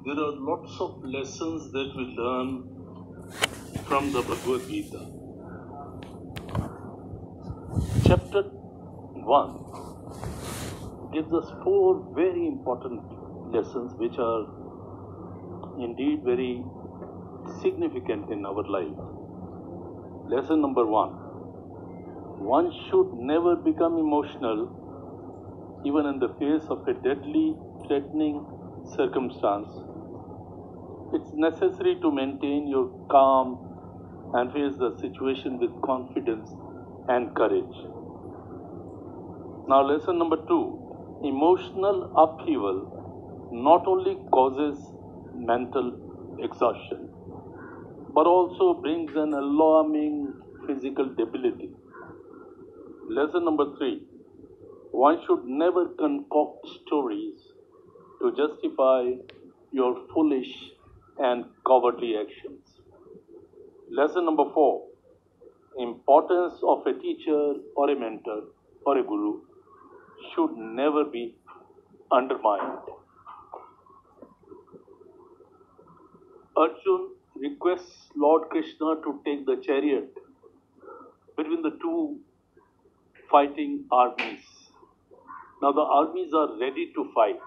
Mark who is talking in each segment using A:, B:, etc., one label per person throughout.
A: there are lots of lessons that we learn from the Bhagavad Gita. Chapter 1 gives us 4 very important lessons which are indeed very significant in our life. Lesson number 1. One should never become emotional even in the face of a deadly, threatening circumstance. It's necessary to maintain your calm and face the situation with confidence and courage. Now, lesson number 2. Emotional upheaval not only causes mental exhaustion, but also brings an alarming physical debility. Lesson number 3. One should never concoct stories to justify your foolish and cowardly actions. Lesson number 4. Importance of a teacher or a mentor or a guru should never be undermined. Arjun requests Lord Krishna to take the chariot between the two fighting armies. Now the armies are ready to fight,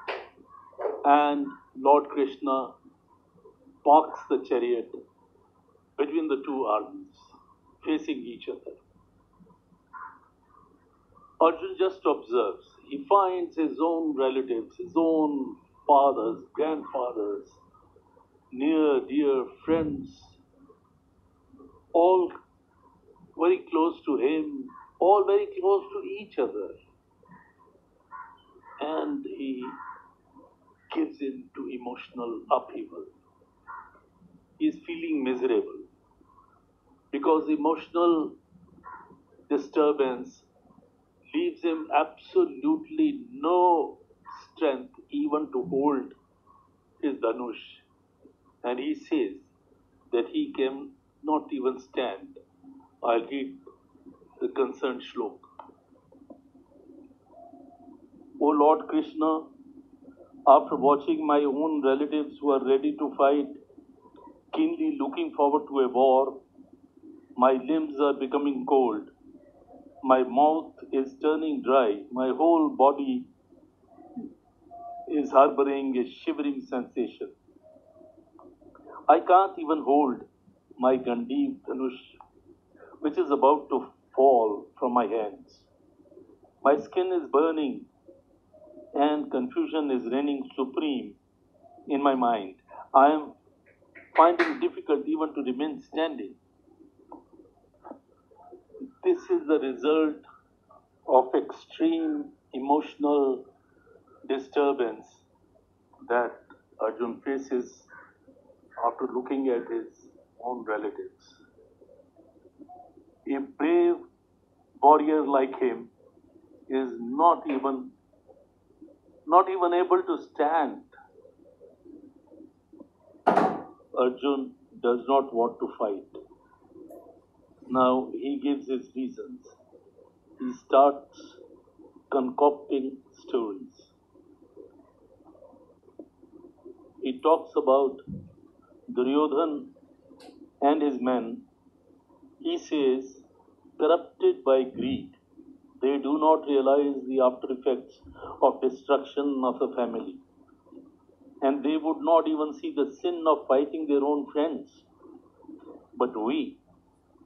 A: and Lord Krishna parks the chariot between the two armies, facing each other. Arjun just observes. He finds his own relatives, his own fathers, grandfathers, near, dear friends, all very close to him, all very close to each other. And he gives in to emotional upheaval. He is feeling miserable because emotional disturbance leaves him absolutely no strength even to hold his Dhanush. And he says that he can not even stand. I'll read the concerned shlok. O Lord Krishna, after watching my own relatives who are ready to fight, keenly looking forward to a war, my limbs are becoming cold, my mouth is turning dry, my whole body is harboring a shivering sensation. I can't even hold my Gandiv Dhanush, which is about to fall from my hands. My skin is burning and confusion is reigning supreme in my mind. I am finding difficult even to remain standing. This is the result of extreme emotional disturbance that Arjun faces after looking at his own relatives. A brave warrior like him is not even able to stand. Arjun does not want to fight. Now he gives his reasons. He starts concocting stories. He talks about Duryodhan and his men. He says, corrupted by greed, they do not realize the after effects of destruction of a family. And they would not even see the sin of fighting their own friends. But we,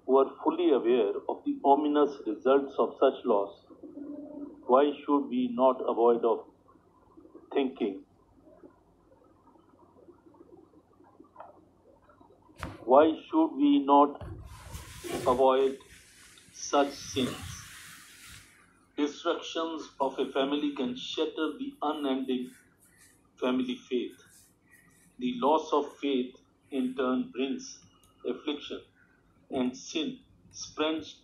A: who are fully aware of the ominous results of such loss, why should we not avoid of thinking? Why should we not avoid such sins? Destructions of a family can shatter the unending family faith. The loss of faith in turn brings affliction, and sin spreads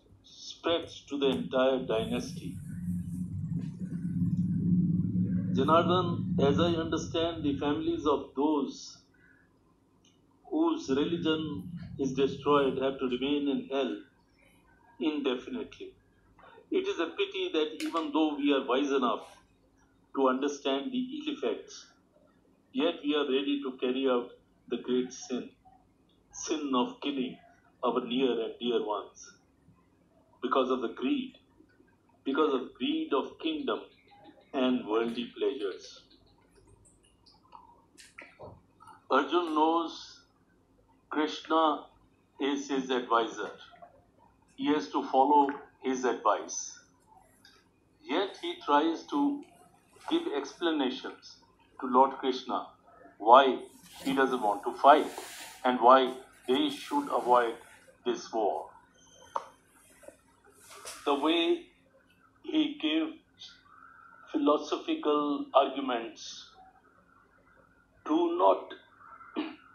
A: to the entire dynasty. Janardhan, as I understand, the families of those whose religion is destroyed have to remain in hell indefinitely. It is a pity that even though we are wise enough to understand the ill effects, Yet we are ready to carry out the great sin of killing our near and dear ones, because of greed of kingdom and worldly pleasures. Arjun knows Krishna is his advisor. He has to follow his advice. Yet he tries to give explanations to Lord Krishna why he doesn't want to fight and why they should avoid this war. The way he gives philosophical arguments do not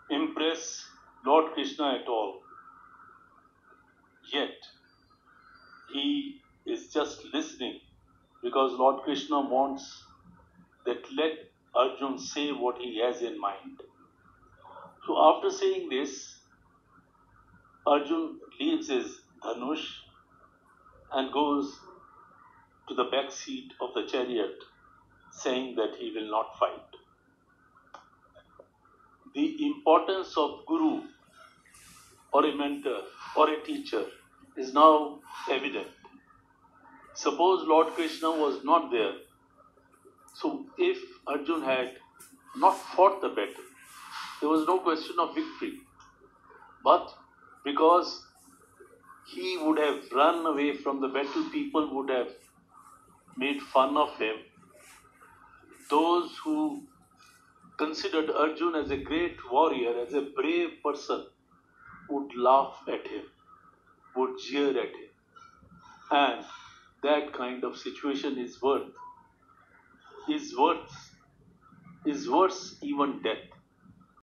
A: impress Lord Krishna at all. Yet he is just listening because Lord Krishna wants that let Arjun say what he has in mind. So after saying this, Arjun leaves his dhanush and goes to the back seat of the chariot, saying that he will not fight. The importance of Guru or a mentor or a teacher is now evident. Suppose Lord Krishna was not there. So if Arjun had not fought the battle, there was no question of victory. But because he would have run away from the battle, people would have made fun of him. Those who considered Arjun as a great warrior, as a brave person, would laugh at him, would jeer at him. And that kind of situation is worse even death.